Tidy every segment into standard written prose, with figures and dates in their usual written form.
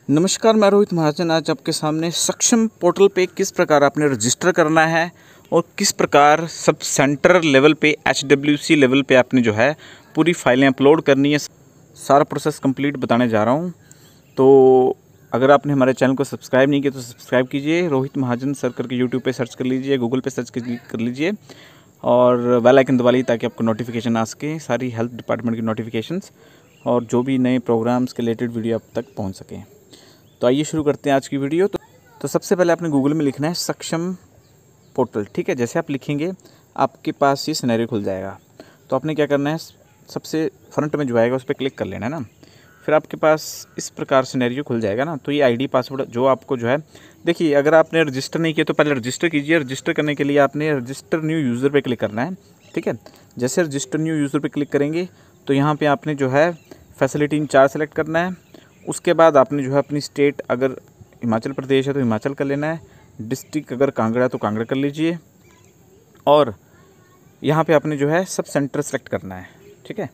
नमस्कार, मैं रोहित महाजन आज आपके सामने सक्षम पोर्टल पे किस प्रकार आपने रजिस्टर करना है और किस प्रकार सब सेंटर लेवल पे HWC लेवल पे आपने जो है पूरी फाइलें अपलोड करनी है, सारा प्रोसेस कंप्लीट बताने जा रहा हूँ। तो अगर आपने हमारे चैनल को सब्सक्राइब नहीं किया तो सब्सक्राइब कीजिए। रोहित महाजन सर करके यूट्यूब पे सर्च कर लीजिए, गूगल पे सर्च कर लीजिए और बेल आइकन दबा लीजिए ताकि आपको नोटिफिकेशन आ सके, सारी हेल्थ डिपार्टमेंट की नोटिफिकेशंस और जो भी नए प्रोग्राम्स के रिलेटेड वीडियो आप तक पहुँच सकें। तो आइए शुरू करते हैं आज की वीडियो। तो सबसे पहले आपने गूगल में लिखना है सक्षम पोर्टल, ठीक है। जैसे आप लिखेंगे आपके पास ये सिनेरियो खुल जाएगा। तो आपने क्या करना है, सबसे फ्रंट में जो आएगा उस पर क्लिक कर लेना है ना। फिर आपके पास इस प्रकार सिनेरियो खुल जाएगा ना। तो ये आईडी पासवर्ड जो आपको जो है, देखिए अगर आपने रजिस्टर नहीं किया तो पहले रजिस्टर कीजिए। रजिस्टर करने के लिए आपने रजिस्टर न्यू यूज़र पे क्लिक करना है, ठीक है। जैसे रजिस्टर न्यू यूज़र पे क्लिक करेंगे तो यहाँ पे आपने जो है फैसिलिटी इंचार्ज सेलेक्ट करना है। उसके बाद आपने जो है अपनी स्टेट, अगर हिमाचल प्रदेश है तो हिमाचल कर लेना है, डिस्ट्रिक्ट अगर कांगड़ा है तो कांगड़ा कर लीजिए और यहाँ पे आपने जो है सब सेंटर सेलेक्ट करना है, ठीक है।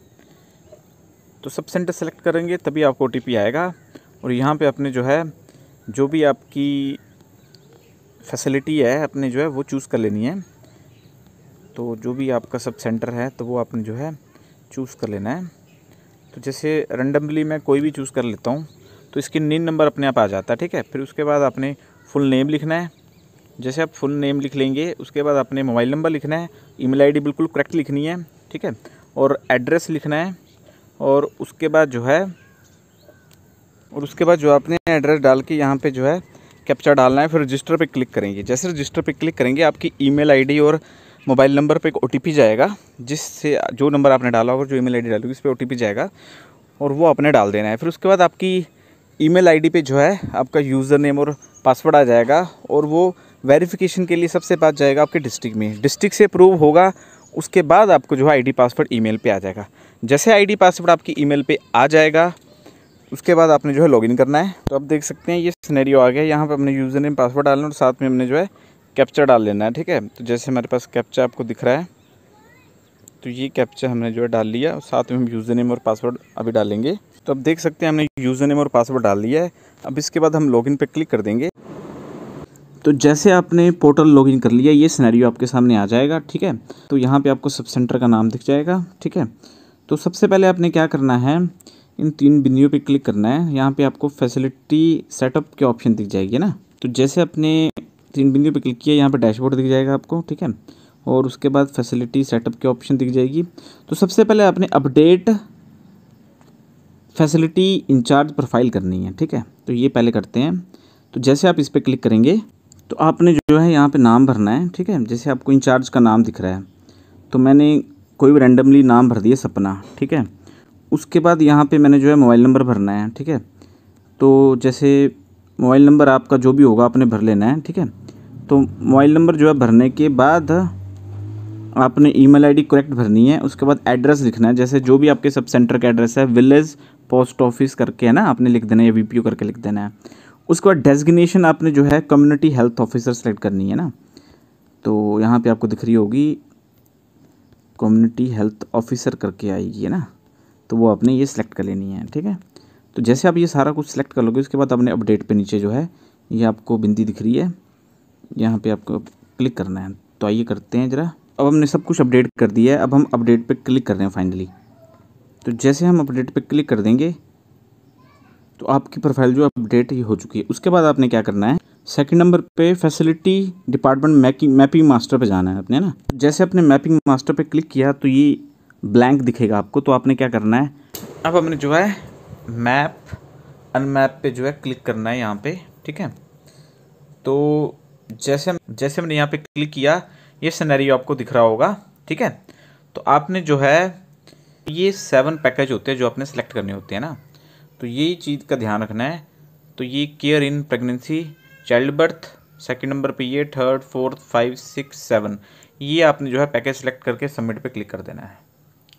तो सब सेंटर सेलेक्ट करेंगे तभी आपको OTP आएगा और यहाँ पे अपने जो है जो भी आपकी फैसिलिटी है अपने जो है वो चूज़ कर लेनी है। तो जो भी आपका सब सेंटर है तो वो आपने जो है चूज़ कर लेना है। तो जैसे रैंडमली मैं कोई भी चूज़ कर लेता हूँ तो इसकी NIN नंबर अपने आप आ जाता है, ठीक है। फिर उसके बाद आपने फुल नेम लिखना है। जैसे आप फुल नेम लिख लेंगे उसके बाद आपने मोबाइल नंबर लिखना है, ईमेल आईडी बिल्कुल करेक्ट लिखनी है, ठीक है, और एड्रेस लिखना है। और उसके बाद जो आपने एड्रेस डाल के यहाँ पे जो है कैप्चा डालना है। फिर रजिस्टर पे क्लिक करेंगे। जैसे रजिस्टर पे क्लिक करेंगे आपकी ईमेल आईडी और मोबाइल नंबर पे एक OTP जाएगा, जिससे जो नंबर आपने डाला होगा, जो ईमेल आईडी डाली होगी उस पर OTP जाएगा और वो आपने डाल देना है। फिर उसके बाद आपकी ईमेल आईडी पे जो है आपका यूज़र नेम और पासवर्ड आ जाएगा और वो वेरिफिकेशन के लिए सबसे बाद जाएगा आपके डिस्ट्रिक्ट में। डिस्ट्रिक्ट से अप्रूव होगा उसके बाद आपको जो है ID पासवर्ड ईमेल पे आ जाएगा। जैसे ID पासवर्ड आपकी ईमेल पे आ जाएगा उसके बाद आपने जो है लॉगिन करना है। तो आप देख सकते हैं ये सिनेरियो आ गया। यहाँ पे अपने यूज़र नेम पासवर्ड डालना और साथ में हमने जो है कैप्चा डाल लेना है, ठीक है। तो जैसे हमारे पास कैप्चा आपको दिख रहा है तो ये कैप्चा हमने जो है डाल लिया और साथ में हम यूज़र नेम और पासवर्ड अभी डालेंगे। तो अब देख सकते हैं हमने यूज़र नेम और पासवर्ड डाल लिया है। अब इसके बाद हम लॉगिन पे क्लिक कर देंगे। तो जैसे आपने पोर्टल लॉगिन कर लिया ये सिनेरियो आपके सामने आ जाएगा, ठीक है। तो यहाँ पे आपको सब सेंटर का नाम दिख जाएगा, ठीक है। तो सबसे पहले आपने क्या करना है, इन 3 बिंदुओं पे क्लिक करना है। यहाँ पे आपको फैसिलिटी सेटअप के ऑप्शन दिख जाएगी ना। तो जैसे आपने 3 बिंदुओं पे क्लिक किया यहाँ पे डैशबोर्ड दिख जाएगा आपको, ठीक है। और उसके बाद फैसिलिटी सेटअप के ऑप्शन दिख जाएगी। तो सबसे पहले आपने अपडेट फैसिलिटी इंचार्ज प्रोफाइल करनी है, ठीक है। तो ये पहले करते हैं। तो जैसे आप इस पर क्लिक करेंगे तो आपने जो है यहाँ पे नाम भरना है, ठीक है। जैसे आपको इंचार्ज का नाम दिख रहा है तो मैंने कोई भी रैंडमली नाम भर दिया, सपना, ठीक है। उसके बाद यहाँ पे मैंने जो है मोबाइल नंबर भरना है, ठीक है। तो जैसे मोबाइल नंबर आपका जो भी होगा आपने भर लेना है, ठीक है। तो मोबाइल नंबर जो है भरने के बाद आपने ईमेल आईडी करेक्ट भरनी है। उसके बाद एड्रेस लिखना है, जैसे जो भी आपके सब सेंटर का एड्रेस है, विलेज पोस्ट ऑफिस करके है ना, आपने लिख देना है या VPO करके लिख देना है। उसके बाद डेजिग्नेशन आपने जो है कम्युनिटी हेल्थ ऑफिसर सेलेक्ट करनी है ना। तो यहाँ पे आपको दिख रही होगी कम्युनिटी हेल्थ ऑफिसर करके आएगी है ना, तो वो आपने ये सिलेक्ट कर लेनी है, ठीक है। तो जैसे आप ये सारा कुछ सिलेक्ट कर लोगे उसके बाद आपने अपडेट पे नीचे जो है ये आपको बिंदी दिख रही है, यहाँ पे आपको क्लिक करना है। तो आइए करते हैं ज़रा। अब हमने सब कुछ अपडेट कर दिया है। अब हम अपडेट पे क्लिक कर रहे हैं फाइनली। तो जैसे हम अपडेट पे क्लिक कर देंगे तो आपकी प्रोफाइल जो अपडेट ही हो चुकी है। उसके बाद आपने क्या करना है, सेकंड नंबर पे फैसिलिटी डिपार्टमेंट मैपिंग मास्टर पे जाना है अपने ना। जैसे अपने मैपिंग मास्टर पे क्लिक किया तो ये ब्लैंक दिखेगा आपको। तो आपने क्या करना है, अब हमने जो है मैप अनमैप पे जो है क्लिक करना है यहाँ पे, ठीक है। तो जैसे हमने यहाँ पे क्लिक किया ये सिनेरियो आपको दिख रहा होगा, ठीक है। तो आपने जो है ये 7 पैकेज होते हैं जो आपने सेलेक्ट करने होते हैं ना। तो ये चीज़ का ध्यान रखना है। तो ये care in pregnancy, child birth, second number पे ये, 3rd 4th 5 6 7, ये आपने जो है पैकेज सेलेक्ट करके सबमिट पे क्लिक कर देना है,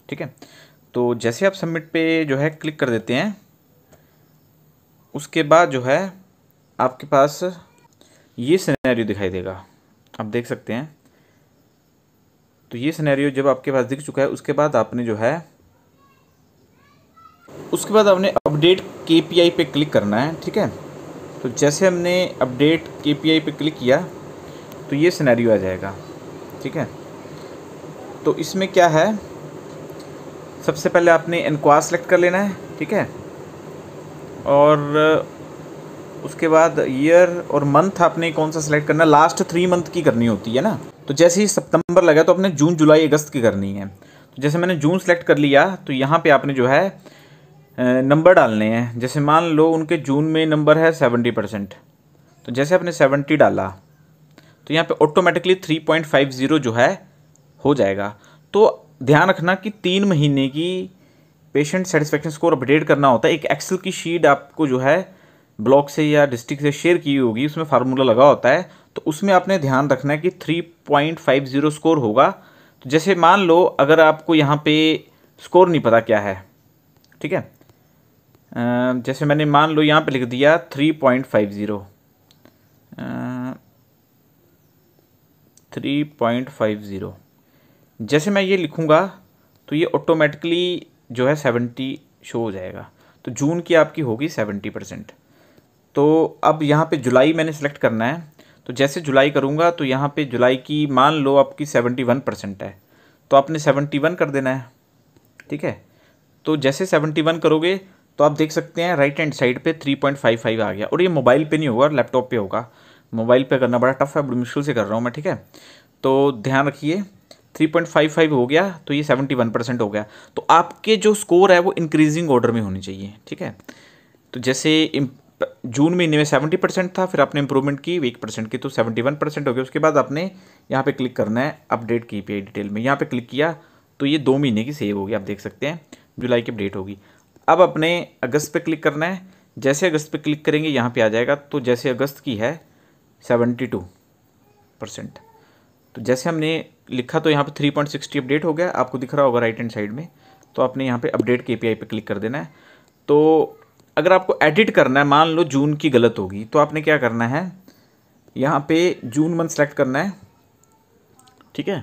ठीक है। तो जैसे आप सबमिट पे जो है क्लिक कर देते हैं उसके बाद जो है आपके पास ये सिनेरियो दिखाई देगा, आप देख सकते हैं। तो ये सिनेरियो जब आपके पास दिख चुका है उसके बाद आपने जो है उसके बाद आपने अपडेट KPI पे क्लिक करना है, ठीक है। तो जैसे हमने अपडेट KPI पे क्लिक किया तो ये सिनेरियो आ जाएगा, ठीक है। तो इसमें क्या है, सबसे पहले आपने एनक्वायर सेलेक्ट कर लेना है, ठीक है। और उसके बाद ईयर और मंथ आपने कौन सा सिलेक्ट करना है, लास्ट 3 मंथ की करनी होती है ना। तो जैसे ही सितंबर लगा तो आपने जून जुलाई अगस्त की करनी है। तो जैसे मैंने जून सेलेक्ट कर लिया तो यहाँ पे आपने जो है नंबर डालने हैं। जैसे मान लो उनके जून में नंबर है 70%, तो जैसे आपने 70 डाला तो यहाँ पे ऑटोमेटिकली 3.50 जो है हो जाएगा। तो ध्यान रखना कि 3 महीने की पेशेंट सेटिस्फेक्शन स्कोर अपडेट करना होता है। एक एक्सेल की शीट आपको जो है ब्लॉक से या डिस्ट्रिक्ट से शेयर की होगी, उसमें फार्मूला लगा होता है। तो उसमें आपने ध्यान रखना है कि 3.50 स्कोर होगा। तो जैसे मान लो अगर आपको यहाँ पे स्कोर नहीं पता क्या है, ठीक है, जैसे मैंने मान लो यहाँ पे लिख दिया 3.50, 3.50। जैसे मैं ये लिखूँगा तो ये ऑटोमेटिकली जो है 70 शो हो जाएगा। तो जून की आपकी होगी 70%। तो अब यहाँ पे जुलाई मैंने सेलेक्ट करना है। तो जैसे जुलाई करूँगा तो यहाँ पे जुलाई की मान लो आपकी 71% है, तो आपने 71 कर देना है, ठीक है। तो जैसे 71 करोगे तो आप देख सकते हैं राइट हैंड साइड पे 3.55 आ गया। और ये मोबाइल पे नहीं होगा, लैपटॉप पे होगा। मोबाइल पे करना बड़ा टफ है, बड़ी मुश्किल से कर रहा हूँ मैं, ठीक है। तो ध्यान रखिए 3.55 हो गया तो ये 71% हो गया। तो आपके जो स्कोर है वो इंक्रीजिंग ऑर्डर में होनी चाहिए, ठीक है। तो जैसे जून महीने में 70% था, फिर आपने इंप्रूवमेंट की 1% की, तो 71% हो गया। उसके बाद आपने यहाँ पे क्लिक करना है अपडेट KPI डिटेल में। यहाँ पे क्लिक किया तो ये 2 महीने की सेव होगी, आप देख सकते हैं जुलाई की अपडेट होगी। अब अपने अगस्त पे क्लिक करना है। जैसे अगस्त पे क्लिक करेंगे यहाँ पे आ जाएगा। तो जैसे अगस्त की है 72%, तो जैसे हमने लिखा तो यहाँ पे 3.60 अपडेट हो गया, आपको दिख रहा होगा राइट हैंड साइड में। तो आपने यहाँ पे अपडेट KPI पे क्लिक कर देना है। तो अगर आपको एडिट करना है, मान लो जून की गलत होगी, तो आपने क्या करना है, यहाँ पे जून मंथ सेलेक्ट करना है, ठीक है।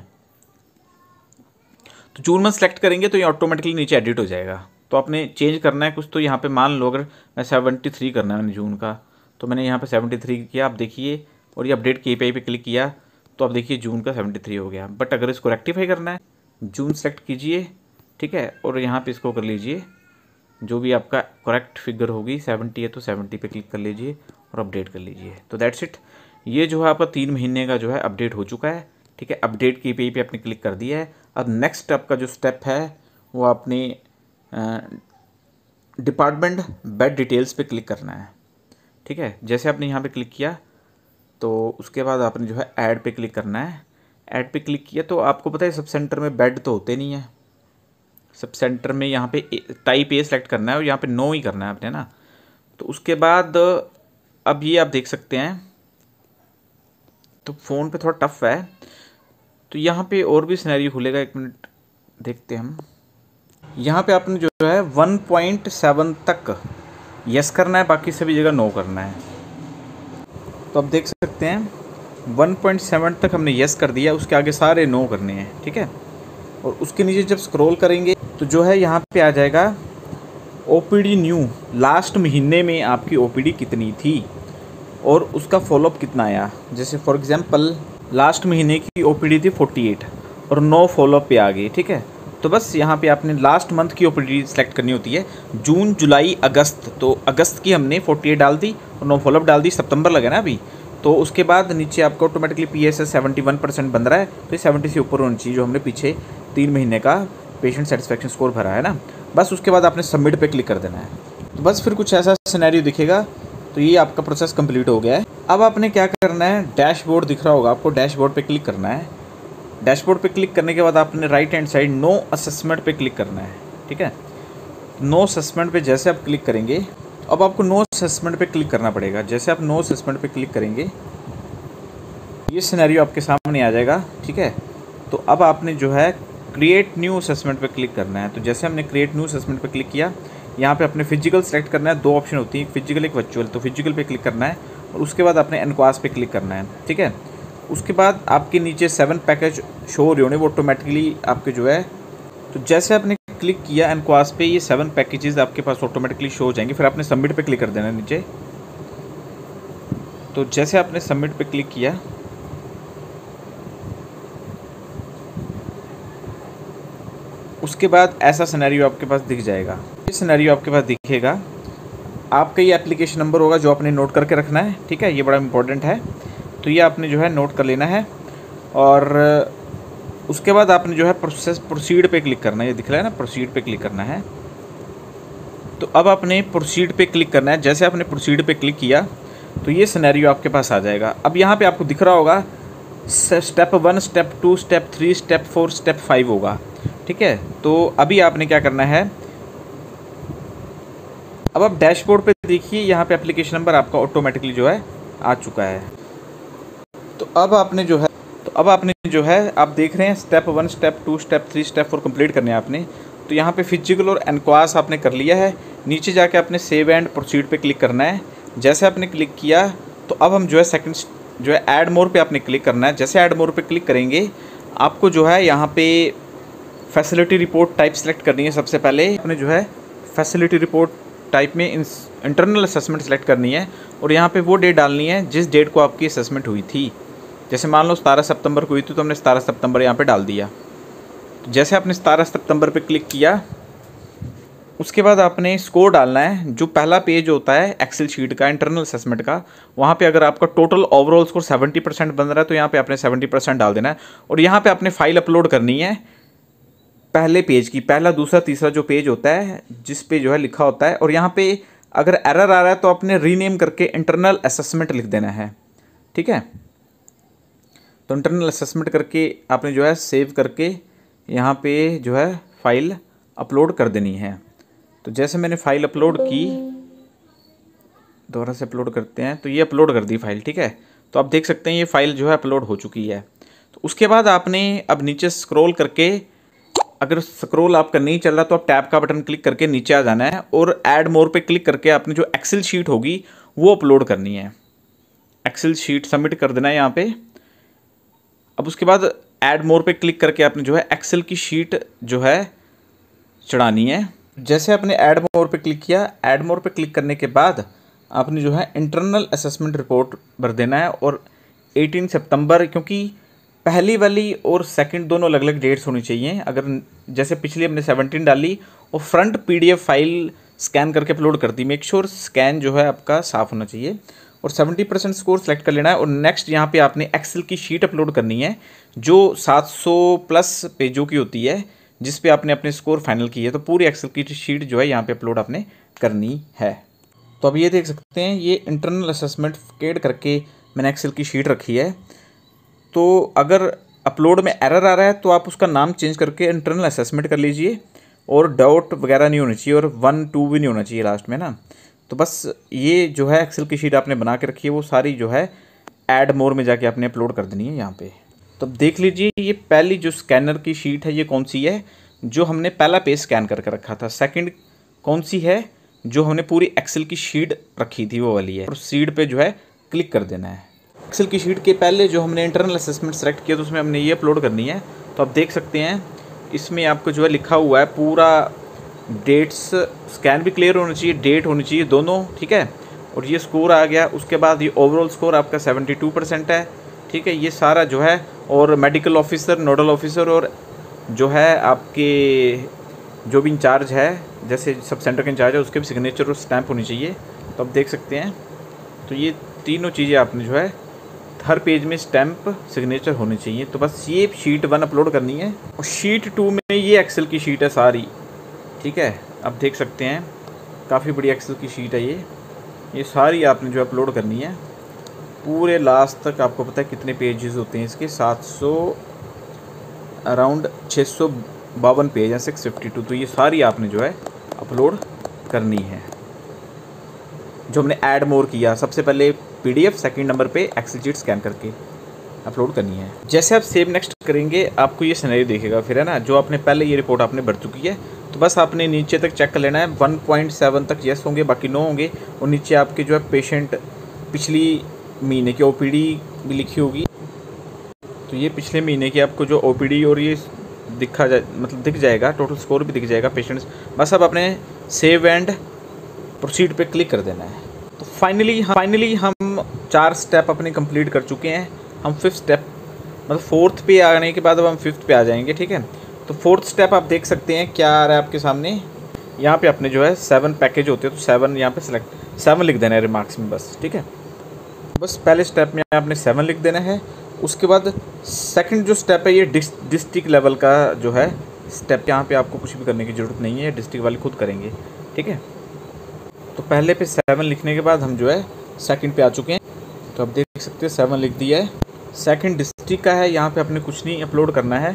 तो जून मंथ सेलेक्ट करेंगे तो ये ऑटोमेटिकली नीचे एडिट हो जाएगा। तो आपने चेंज करना है कुछ, तो यहाँ पे मान लो अगर मैं 73 करना है मैंने जून का, तो मैंने यहाँ पे 73 किया, आप देखिए। और ये अपडेट KPI पे क्लिक किया तो आप देखिए जून का 73 हो गया। बट अगर इसको रेक्टिफाई करना है, जून सेलेक्ट कीजिए, ठीक है, और यहाँ पे इसको कर लीजिए, जो भी आपका करेक्ट फिगर होगी 70 है तो 70 पे क्लिक कर लीजिए और अपडेट कर लीजिए। तो दैट्स इट। ये जो है आपका 3 महीने का जो है अपडेट हो चुका है, ठीक है। अपडेट KPI पे आपने क्लिक कर दिया है। अब नेक्स्ट आपका जो स्टेप है वो आपने डिपार्टमेंट बेड डिटेल्स पे क्लिक करना है, ठीक है। जैसे आपने यहाँ पे क्लिक किया तो उसके बाद आपने जो है ऐड पे क्लिक करना है। ऐड पे क्लिक किया तो आपको पता है सब सेंटर में बेड तो होते नहीं है। सब सेंटर में यहाँ पे टाइप A सेलेक्ट करना है और यहाँ पे नो ही करना है आपने ना। तो उसके बाद अब ये आप देख सकते हैं, तो फ़ोन पे थोड़ा टफ है। तो यहाँ पे और भी सिनेरियो खुलेगा, 1 मिनट देखते हैं हम। यहाँ पे आपने जो है 1.7 तक यस करना है, बाकी सभी जगह नो करना है। तो आप देख सकते हैं 1.7 तक हमने यस कर दिया, उसके आगे सारे नो करने हैं, ठीक है। और उसके नीचे जब स्क्रॉल करेंगे तो जो है यहाँ पे आ जाएगा OPD न्यू, लास्ट महीने में आपकी OPD कितनी थी और उसका फॉलोअप कितना आया। जैसे फॉर एग्जांपल लास्ट महीने की OPD थी 48 और नो फॉलोअप पे आ गई, ठीक है। तो बस यहाँ पे आपने लास्ट मंथ की OPD सेलेक्ट करनी होती है, जून जुलाई अगस्त। तो अगस्त की हमने 48 डाल दी और नो फॉलोअप डाल दी। सितंबर लगे ना अभी, तो उसके बाद नीचे आपको ऑटोमेटिकली PSS 71% बन रहा है, तो ये 70 से ऊपर होनी चाहिए जो हमने पीछे 3 महीने का पेशेंट सेटिस्फेक्शन स्कोर भरा है ना। बस उसके बाद आपने सबमिट पे क्लिक कर देना है। तो बस फिर कुछ ऐसा सिनेरियो दिखेगा। तो ये आपका प्रोसेस कंप्लीट हो गया है। अब आपने क्या करना है, डैशबोर्ड दिख रहा होगा आपको, डैशबोर्ड पे क्लिक करना है। डैशबोर्ड पे क्लिक करने के बाद आपने right hand side no assessment पे क्लिक करना है, ठीक है। नो असेसमेंट पे जैसे आप क्लिक करेंगे, अब आपको नो असेसमेंट पे क्लिक करना पड़ेगा। जैसे आप नो असेसमेंट पे क्लिक करेंगे ये सिनेरियो आपके सामने आ जाएगा, ठीक है। तो अब आपने जो है क्रिएट न्यू असेसमेंट पे क्लिक करना है। तो जैसे हमने क्रिएट न्यू असेसमेंट पे क्लिक किया, यहाँ पे अपने फिजिकल सेलेक्ट करना है। 2 ऑप्शन होती है, एक फिजिकल एक वर्चुअल। तो फिजिकल पे क्लिक करना है और उसके बाद आपने एनक्वास पे क्लिक करना है, ठीक है। उसके बाद आपके नीचे 7 पैकेज शो हो रहे होंगे, वो ऑटोमेटिकली आपके जो है, तो जैसे आपने क्लिक किया एनक्वास पे, ये 7 पैकेजेस आपके पास ऑटोमेटिकली शो हो जाएंगे। फिर आपने सबमिट पे क्लिक कर देना है नीचे। तो जैसे आपने सबमिट पे क्लिक किया, उसके बाद ऐसा सिनेरियो आपके पास दिख जाएगा। ये सिनेरियो आपके पास दिखेगा, आपका ये एप्लीकेशन नंबर होगा जो आपने नोट करके रखना है, ठीक है, ये बड़ा इंपॉर्टेंट है। तो ये आपने जो है नोट कर लेना है, और उसके बाद आपने जो है प्रोसीड पे क्लिक करना है। ये दिख रहा है ना, प्रोसीड पे क्लिक करना है। तो अब आपने प्रोसीड पे क्लिक करना है। जैसे आपने प्रोसीड पे क्लिक किया तो ये सिनेरियो आपके पास आ जाएगा। अब यहाँ पे आपको दिख रहा होगा step 1, step 2, step 3, step 4, step 5 होगा, ठीक है। तो अभी आपने क्या करना है, अब आप डैशबोर्ड पे देखिए, यहाँ पे एप्लीकेशन नंबर आपका ऑटोमेटिकली जो है आ चुका है। तो अब आपने जो है आप देख रहे हैं step 1, step 2, step 3, step 4 complete करने हैं आपने। तो यहाँ पे फिजिकल और एनक्वास आपने कर लिया है। नीचे जाके आपने सेव एंड प्रोसीड पे क्लिक करना है। जैसे आपने क्लिक किया तो अब हम जो है सेकंड जो है ऐड मोर पे आपने क्लिक करना है। जैसे ऐड मोर पे क्लिक करेंगे, आपको जो है यहाँ पे फैसिलिटी रिपोर्ट टाइप सेलेक्ट करनी है। सबसे पहले आपने जो है फैसिलिटी रिपोर्ट टाइप में इंटरनल असेसमेंट सेलेक्ट करनी है, और यहाँ पे वो डेट डालनी है जिस डेट को आपकी असेसमेंट हुई थी। जैसे मान लो 17 सितंबर को हुई थी, तो हमने 17 सितंबर यहाँ पे डाल दिया। तो जैसे आपने 17 सितंबर पे क्लिक किया, उसके बाद आपने स्कोर डालना है। जो पहला पेज होता है एक्सेल शीट का इंटरनल असेसमेंट का, वहाँ पे अगर आपका टोटल ओवरऑल स्कोर 70% बन रहा है तो यहाँ पे आपने 70% डाल देना है। और यहाँ पे आपने फाइल अपलोड करनी है पहले पेज की, पहला, दूसरा, तीसरा जो पेज होता है जिस पे जो है लिखा होता है। और यहाँ पे अगर एरर आ रहा है तो आपने रीनेम करके इंटरनल असेसमेंट लिख देना है, ठीक है। तो इंटरनल असेसमेंट करके आपने जो है सेव करके यहाँ पे जो है फाइल अपलोड कर देनी है। तो जैसे मैंने फाइल अपलोड की, दोबारा से अपलोड करते हैं, तो ये अपलोड कर दी फाइल, ठीक है। तो आप देख सकते हैं ये फाइल जो है अपलोड हो चुकी है। तो उसके बाद आपने अब नीचे स्क्रॉल करके, अगर स्क्रॉल आपका नहीं चल रहा तो आप टैब का बटन क्लिक करके नीचे आ जाना है, और ऐड मोर पे क्लिक करके आपने जो एक्सेल शीट होगी वो अपलोड करनी है। एक्सेल शीट सबमिट कर देना है यहाँ पे। अब उसके बाद ऐड मोर पे क्लिक करके आपने जो है एक्सेल की शीट जो है चढ़ानी है। जैसे आपने ऐड मोर पे क्लिक किया, ऐड मोर पे क्लिक करने के बाद आपने जो है इंटरनल असेसमेंट रिपोर्ट भर देना है। और 18 सितंबर, क्योंकि पहली वाली और सेकंड दोनों अलग अलग डेट्स होनी चाहिए। अगर जैसे पिछली हमने 17 डाली और फ्रंट PDF फाइल स्कैन करके अपलोड कर दी, मेक श्योर स्कैन जो है आपका साफ़ होना चाहिए। और 70% स्कोर सेलेक्ट कर लेना है। और नेक्स्ट यहाँ पे आपने एक्सेल की शीट अपलोड करनी है जो 700+ पेजों की होती है, जिस पे आपने अपने स्कोर फाइनल की है। तो पूरी एक्सेल की शीट जो है यहाँ पे अपलोड आपने करनी है। तो अब ये देख सकते हैं, ये इंटरनल असेसमेंट केड करके मैंने एक्सेल की शीट रखी है। तो अगर अपलोड में एरर आ रहा है तो आप उसका नाम चेंज करके इंटरनल असेसमेंट कर लीजिए, और डॉट वगैरह नहीं होनी चाहिए, और 1, 2 भी नहीं होना चाहिए लास्ट में ना। तो बस ये जो है एक्सेल की शीट आपने बना के रखी है, वो सारी जो है ऐड मोर में जाके आपने अपलोड कर देनी है यहाँ पे। तो अब देख लीजिए, ये पहली जो स्कैनर की शीट है ये कौन सी है, जो हमने पहला पेज स्कैन करके रखा था। सेकंड कौन सी है, जो हमने पूरी एक्सेल की शीट रखी थी, वो वाली है। प्रोसीड पे जो है क्लिक कर देना है। एक्सेल की शीट के पहले जो हमने इंटरनल असेसमेंट सेलेक्ट किया तो उसमें हमने ये अपलोड करनी है। तो आप देख सकते हैं इसमें आपको जो है लिखा हुआ है पूरा डेट्स, स्कैन भी क्लियर होना चाहिए, डेट होनी चाहिए दोनों, ठीक है। और ये स्कोर आ गया। उसके बाद ये ओवरऑल स्कोर आपका 72% है, ठीक है। ये सारा जो है, और मेडिकल ऑफिसर, नोडल ऑफिसर, और जो है आपके जो भी इंचार्ज है, जैसे सब सेंटर के इंचार्ज है, उसके भी सिग्नेचर और स्टैंप होनी चाहिए। तो आप देख सकते हैं, तो ये तीनों चीज़ें आपने जो है हर पेज में स्टैंप, सिग्नेचर होनी चाहिए। तो बस ये शीट 1 अपलोड करनी है। और शीट 2 में ये एक्सेल की शीट है सारी, ठीक है। आप देख सकते हैं काफ़ी बड़ी एक्सेल की शीट है ये सारी आपने जो अपलोड करनी है पूरे लास्ट तक। आपको पता है कितने पेजेस होते हैं इसके, 700 अराउंड 652 पेज हैं, 652। तो ये सारी आपने जो है अपलोड करनी है। जो हमने ऐड मोर किया, सबसे पहले PDF, सेकंड नंबर पे एक्सेल शीट स्कैन करके अपलोड करनी है। जैसे आप सेव नेक्स्ट करेंगे आपको ये सिनेरियो दिखेगा फिर, है ना। जो आपने पहले ये रिपोर्ट आपने भर चुकी है, तो बस आपने नीचे तक चेक कर लेना है। 1.7 तक येस होंगे, बाकी नो होंगे। और नीचे आपके जो है पेशेंट पिछली महीने की OPD भी लिखी होगी। तो ये पिछले महीने की आपको जो OPD और ये मतलब दिख जाएगा, टोटल स्कोर भी दिख जाएगा पेशेंट्स। बस अब अपने सेव एंड प्रोसीड पे क्लिक कर देना है। तो फाइनली हम 4 स्टेप अपने कंप्लीट कर चुके हैं। हम 5th स्टेप मतलब 4th पे आने के बाद अब हम 5th पे आ जाएंगे, ठीक है। तो 4th स्टेप आप देख सकते हैं क्या आ रहा है आपके सामने। यहाँ पे अपने जो है 7 पैकेज होते हैं, तो 7 यहाँ पे सेलेक्ट 7 लिख देना है रिमार्क्स में बस, ठीक है। बस पहले स्टेप में आपने 7 लिख देना है। उसके बाद सेकंड जो स्टेप है ये डिस्ट्रिक्ट लेवल का जो है स्टेप, यहाँ पे आपको कुछ भी करने की ज़रूरत नहीं है, डिस्ट्रिक्ट वाले खुद करेंगे, ठीक है। तो पहले पे 7 लिखने के बाद हम जो है सेकंड पे आ चुके हैं। तो आप देख सकते हैं 7 लिख दिया है। सेकंड डिस्ट्रिक्ट का है, यहाँ पे अपने कुछ नहीं अपलोड करना है।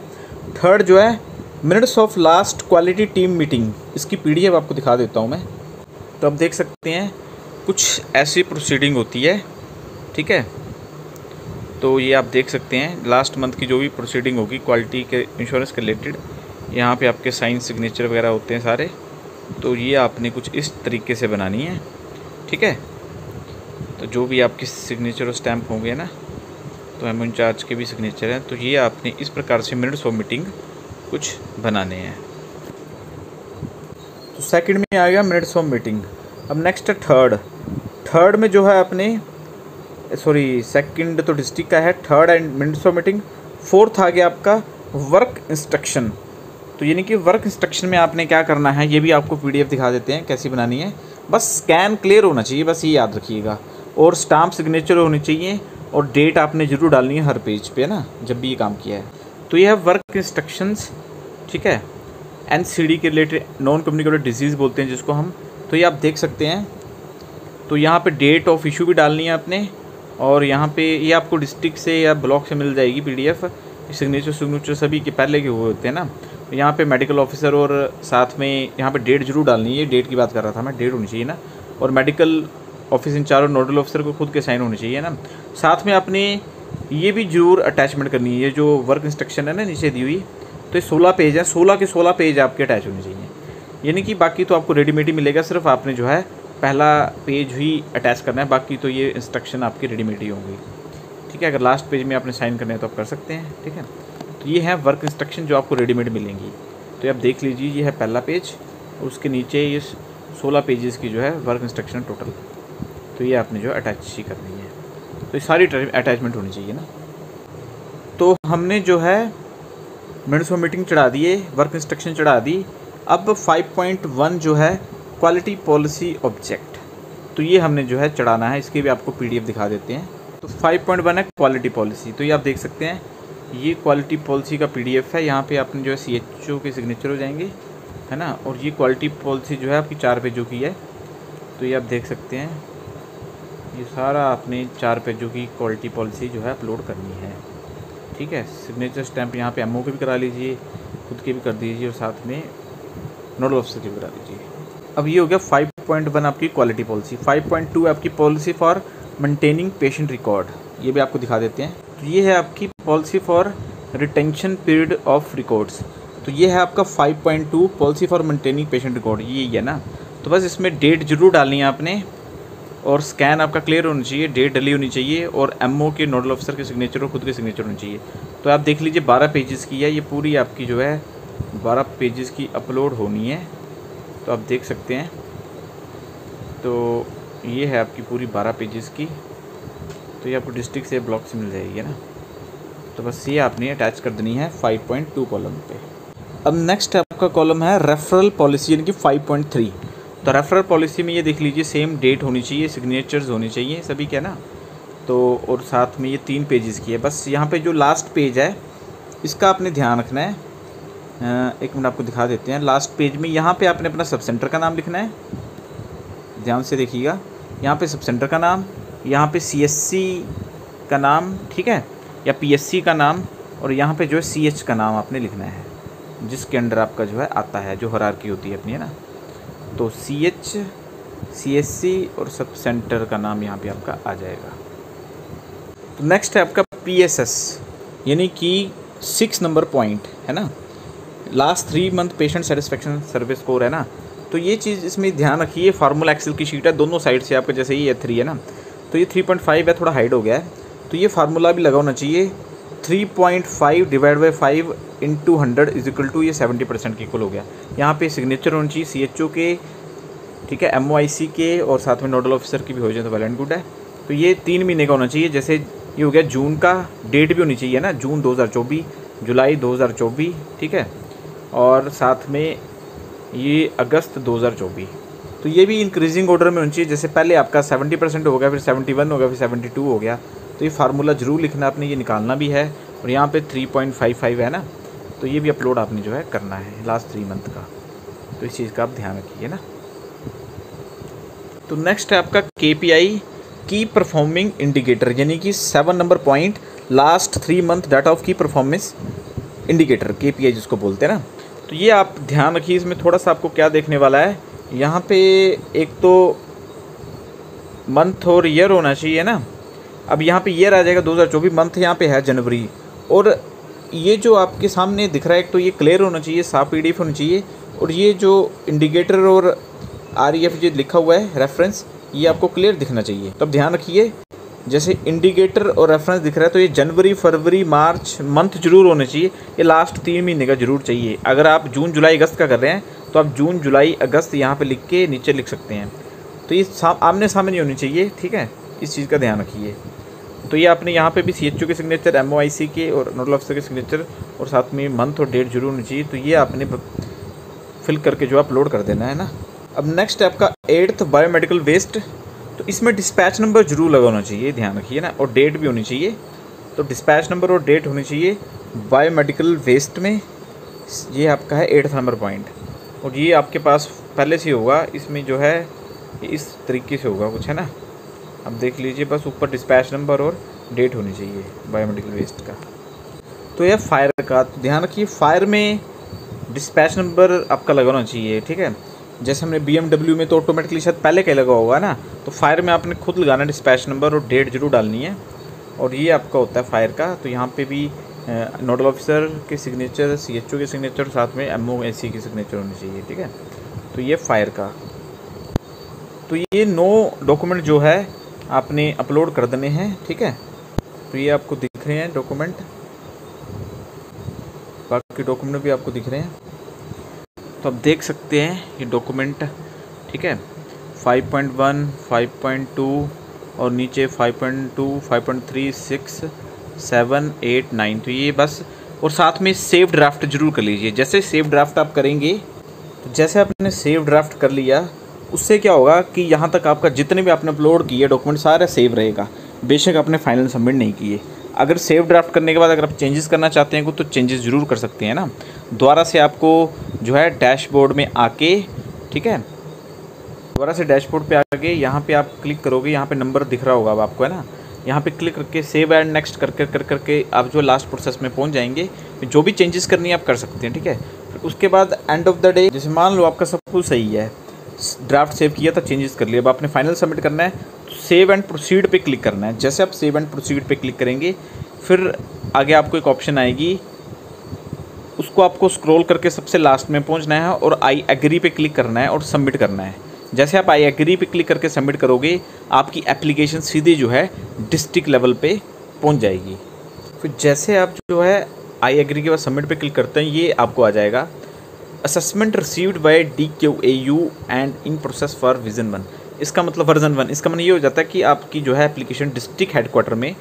थर्ड जो है minutes of last quality team meeting, इसकी PDF आपको दिखा देता हूँ मैं। तो आप देख सकते हैं कुछ ऐसी प्रोसीडिंग होती है, ठीक है। तो ये आप देख सकते हैं लास्ट मंथ की जो भी प्रोसीडिंग होगी क्वालिटी के इंश्योरेंस के रिलेटेड, यहाँ पे आपके साइन सिग्नेचर वगैरह होते हैं सारे। तो ये आपने कुछ इस तरीके से बनानी है, ठीक है। तो जो भी आपके सिग्नेचर और स्टैम्प होंगे ना, तो एमओ इंचार्ज के भी सिग्नेचर हैं, तो ये आपने इस प्रकार से मिनट्स ऑफ मीटिंग कुछ बनाने हैं। तो सेकंड में आ गया मिनट्स ऑफ मीटिंग। अब नेक्स्ट है थर्ड में जो है अपने सेकंड तो डिस्ट्रिक्ट का है, third and minutes of meeting. Fourth आ गया आपका वर्क इंस्ट्रक्शन। तो यानी कि वर्क इंस्ट्रक्शन में आपने क्या करना है ये भी आपको PDF दिखा देते हैं कैसी बनानी है। बस स्कैन क्लियर होना चाहिए, बस ये याद रखिएगा, और स्टाम्प सिग्नेचर होनी चाहिए, और डेट आपने ज़रूर डालनी है हर पेज पे ना जब भी ये काम किया है। तो ये है वर्क इंस्ट्रक्शंस, ठीक है। NCD के रिलेटेड नॉन कम्युनिकेबल डिजीज़ बोलते हैं जिसको हम। तो ये आप देख सकते हैं। तो यहाँ पे डेट ऑफ इशू भी डालनी है आपने, और यहाँ पे ये आपको डिस्ट्रिक्ट से या ब्लॉक से मिल जाएगी PDF। सिग्नेचर सभी के पहले के हुए होते हैं ना। तो यहाँ पे मेडिकल ऑफिसर और साथ में यहाँ पे डेट जरूर डालनी है, डेट की बात कर रहा था मैं, डेट होनी चाहिए ना। और मेडिकल ऑफिस इंचार्ज और नोडल ऑफिसर को खुद के साइन होने चाहिए ना। साथ में आपने ये भी जरूर अटैचमेंट करनी है, जो वर्क इंस्ट्रक्शन है ना नीचे दी हुई। तो ये 16 पेज है, 16 के 16 पेज आपके अटैच होने चाहिए। यानी कि बाकी तो आपको रेडीमेड ही मिलेगा, सिर्फ आपने जो है पहला पेज ही अटैच करना है, बाकी तो ये इंस्ट्रक्शन आपकी रेडीमेड ही होंगी, ठीक है। अगर लास्ट पेज में आपने साइन करना है तो आप कर सकते हैं, ठीक है। तो ये है वर्क इंस्ट्रक्शन जो आपको रेडीमेड मिलेंगी। तो आप देख लीजिए ये है पहला पेज, और उसके नीचे ये 16 पेजेस की जो है वर्क इंस्ट्रक्शन टोटल। तो ये आपने जो अटैच ही करनी है, तो ये सारी अटैचमेंट होनी चाहिए ना। तो हमने जो है मिनट्स ऑफ मीटिंग चढ़ा दिए, वर्क इंस्ट्रक्शन चढ़ा दी। अब 5.1 जो है क्वालिटी पॉलिसी ऑब्जेक्ट, तो ये हमने जो है चढ़ाना है, इसकी भी आपको PDF दिखा देते हैं। तो 5.1 है क्वालिटी पॉलिसी। तो ये आप देख सकते हैं ये क्वालिटी पॉलिसी का PDF है। यहाँ पे आपने जो है CHO के सिग्नेचर हो जाएंगे, है ना। और ये क्वालिटी पॉलिसी जो है आपकी 4 पेजों की है। तो ये आप देख सकते हैं ये सारा आपने 4 पेजों की क्वालिटी पॉलिसी जो है अपलोड करनी है, ठीक है। सिग्नेचर स्टैंप यहाँ पे MO के भी करा लीजिए, खुद के भी कर दीजिए, और साथ में नोडल ऑफिसर के भी करा दीजिए। अब ये हो गया 5.1 आपकी क्वालिटी पॉलिसी। 5.2 आपकी policy for maintaining patient record, ये भी आपको दिखा देते हैं। तो ये है आपकी policy for retention period of records. तो ये है आपका 5.2 policy for maintaining patient record, ये है ना। तो बस इसमें डेट जरूर डालनी है आपने, और स्कैन आपका क्लियर होना चाहिए, डेट डली होनी चाहिए, और MO के नोडल ऑफिसर के सिग्नेचर और खुद के सिग्नेचर होने चाहिए। तो आप देख लीजिए 12 पेजेस की है ये पूरी, आपकी जो है 12 पेजेस की अपलोड होनी है। तो आप देख सकते हैं, तो ये है आपकी पूरी 12 पेजेस की। तो ये आपको डिस्ट्रिक्ट से ब्लॉक से मिल जाएगी ना। तो बस ये आपने अटैच कर देनी है 5.2 कॉलम पे। अब नेक्स्ट आपका कॉलम है रेफरल पॉलिसी, यानी कि 5.3। तो रेफरल पॉलिसी में ये देख लीजिए सेम डेट होनी चाहिए, सिग्नेचर्स होने चाहिए सभी के ना। तो और साथ में ये 3 पेजेस की है। बस यहाँ पे जो लास्ट पेज है इसका आपने ध्यान रखना है। एक मिनट आपको दिखा देते हैं। लास्ट पेज में यहाँ पे आपने अपना सब सेंटर का नाम लिखना है, ध्यान से देखिएगा। यहाँ पे सब सेंटर का नाम, यहाँ पे CSC का नाम, ठीक है, या PSC का नाम, और यहाँ पे जो है CH का नाम आपने लिखना है, जिसके अंडर आपका जो है आता है, जो हायरार्की होती है अपनी, है ना। तो CH, CSC और सब सेंटर का नाम यहाँ पे आपका आ जाएगा। तो नेक्स्ट है आपका PSS, यानी कि 6 नंबर पॉइंट, है ना। Last 3 month patient satisfaction service score है ना। तो ये चीज़ इसमें ध्यान रखिए। फार्मूला एक्सेल की शीट है, दोनों साइड से आपका, जैसे ये 3 है ना, तो ये 3.5 है, थोड़ा हाइड हो गया है। तो ये फार्मूला भी लगा होना चाहिए 3.5 divide by 5 into 100 is equal to ये 70% के इक्वल हो गया। यहाँ पे सिग्नेचर होनी चाहिए CHO के, ठीक है, MOIC के, और साथ में नोडल ऑफिसर की भी हो जाए तो वेल एंड गुड है। तो ये 3 महीने का होना चाहिए। जैसे ये हो गया जून का, डेट भी होनी चाहिए ना, जून 2024, जुलाई 2024, ठीक है, और साथ में ये अगस्त 2024। तो ये भी इंक्रीजिंग ऑर्डर में होनी चाहिए। जैसे पहले आपका 70% हो गया, फिर 71 हो गया, फिर 72 हो गया। तो ये फार्मूला ज़रूर लिखना आपने, ये निकालना भी है। और यहाँ पे 3.55 है ना, तो ये भी अपलोड आपने जो है करना है लास्ट 3 मंथ का। तो इस चीज़ का आप ध्यान रखिए ना। तो नेक्स्ट है आपका KPI, की परफॉर्मिंग इंडिकेटर, यानी कि 7 number point last 3 month data of की परफॉर्मेंस इंडिकेटर, KPI जिसको बोलते हैं ना। तो ये आप ध्यान रखिए। इसमें थोड़ा सा आपको क्या देखने वाला है, यहाँ पे एक तो मंथ और ईयर होना चाहिए ना। अब यहाँ पे ईयर आ जाएगा 2024, मंथ यहाँ पे है जनवरी। और ये जो आपके सामने दिख रहा है, एक तो ये क्लियर होना चाहिए, साफ PDF होनी चाहिए। और ये जो इंडिकेटर और REF जो लिखा हुआ है रेफरेंस, ये आपको क्लियर दिखना चाहिए। तो अब ध्यान रखिए, जैसे इंडिकेटर और रेफरेंस दिख रहा है, तो ये जनवरी, फरवरी, मार्च मंथ जरूर होने चाहिए। ये लास्ट 3 महीने का जरूर चाहिए। अगर आप जून, जुलाई, अगस्त का कर रहे हैं तो आप जून, जुलाई, अगस्त यहाँ पे लिख के नीचे लिख सकते हैं। तो ये आमने सामने नहीं होनी चाहिए, ठीक है, इस चीज़ का ध्यान रखिए। तो ये आपने यहाँ पे भी CHO के सिग्नेचर, MOIC के और नोडल ऑफिसर के सिग्नेचर, और साथ में मंथ और डेट जरूर होनी चाहिए। तो ये आपने फिल करके जो अपलोड कर देना है ना। अब नेक्स्ट है आपका 8th बायोमेडिकल वेस्ट। तो इसमें डिस्पैच नंबर जरूर लगा होना चाहिए, ध्यान रखिए ना, और डेट भी होनी चाहिए। तो डिस्पैच नंबर और डेट होनी चाहिए बायोमेडिकल वेस्ट में। ये आपका है 8th नंबर पॉइंट, और ये आपके पास पहले से होगा। इसमें जो है इस तरीके से होगा कुछ, है ना। अब देख लीजिए, बस ऊपर डिस्पैच नंबर और डेट होनी चाहिए बायोमेडिकल वेस्ट का। तो यह फायर का, तो ध्यान रखिए, फायर में डिस्पैच नंबर आपका लगाना चाहिए, ठीक है। जैसे हमने BMW में तो ऑटोमेटिकली शायद पहले का लगा होगा ना, तो फायर में आपने खुद लगाना डिस्पैच नंबर और डेट जरूर डालनी है। और ये आपका होता है फायर का। तो यहाँ पे भी नोडल ऑफिसर के सिग्नेचर, CHO के सिग्नेचर, साथ में MOIC की सिग्नेचर होनी चाहिए, ठीक है। तो ये फायर का। तो ये 9 डॉक्यूमेंट जो है आपने अपलोड कर देने हैं, ठीक है। तो ये आपको दिख रहे हैं डॉक्यूमेंट, बाकी डॉक्यूमेंट भी आपको दिख रहे हैं। तो आप देख सकते हैं ये डॉक्यूमेंट, ठीक है, 5.1, 5.2 और नीचे 5.2, 5.3, 6, 7, 8, 9। तो ये बस, और साथ में सेव ड्राफ्ट जरूर कर लीजिए। जैसे सेव ड्राफ्ट आप करेंगे, तो जैसे आपने सेव ड्राफ्ट कर लिया, उससे क्या होगा कि यहाँ तक आपका जितने भी आपने अपलोड किए डॉक्यूमेंट सारा सेव रहेगा, बेशक आपने फाइनल सबमिट नहीं किए। अगर सेव ड्राफ्ट करने के बाद अगर आप चेंजेस करना चाहते हैं तो चेंजेस ज़रूर कर सकते हैं ना। दोबारा से आपको जो है डैशबोर्ड में आके, ठीक है, दोबारा से डैशबोर्ड पे आके यहाँ पे आप क्लिक करोगे, यहाँ पे नंबर दिख रहा होगा अब आपको, है ना। यहाँ पे क्लिक करके सेव एंड नेक्स्ट करके आप जो लास्ट प्रोसेस में पहुँच जाएंगे। जो भी चेंजेस करनी है आप कर सकते हैं, ठीक है। फिर उसके बाद एंड ऑफ द डे, जैसे मान लो आपका सब कुछ सही है, ड्राफ्ट सेव किया था, चेंजेस कर लिया, अब आपने फाइनल सबमिट करना है, तो सेव एंड प्रोसीड पे क्लिक करना है। जैसे आप सेव एंड प्रोसीड पे क्लिक करेंगे, फिर आगे आपको एक ऑप्शन आएगी, उसको आपको स्क्रॉल करके सबसे लास्ट में पहुंचना है और आई एग्री पे क्लिक करना है और सबमिट करना है। जैसे आप आई एग्री पे क्लिक करके सबमिट करोगे, आपकी एप्लीकेशन सीधे जो है डिस्ट्रिक्ट लेवल पे पहुंच जाएगी। फिर जैसे आप जो है आई एग्री के बाद सबमिट पे क्लिक करते हैं, ये आपको आ जाएगा assessment received by DQAU and in process for version 1। इसका मतलब वर्जन 1, इसका मतलब ये हो जाता है कि आपकी जो है एप्लीकेशन डिस्ट्रिक्ट हेडक्वार्टर में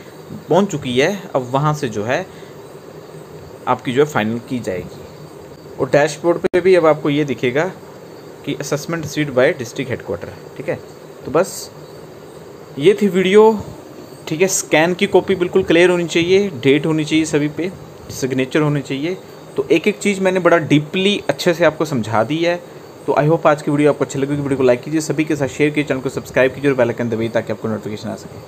पहुंच चुकी है। अब वहां से जो है आपकी जो है फाइनल की जाएगी। और डैशबोर्ड पे भी अब आपको ये दिखेगा कि assessment received by district headquarter, ठीक है। तो बस ये थी वीडियो, ठीक है। स्कैन की कॉपी बिल्कुल क्लियर होनी चाहिए, डेट होनी चाहिए सभी पे, सिग्नेचर होनी चाहिए। तो एक एक चीज़ मैंने बड़ा डीपली अच्छे से आपको समझा दी है। तो आई होप आज की वीडियो आपको अच्छी लगी। वीडियो को लाइक कीजिए, सभी के साथ शेयर कीजिए, चैनल को सब्सक्राइब कीजिए और बेल आइकन दबाइए ताकि आपको नोटिफिकेशन आ सके।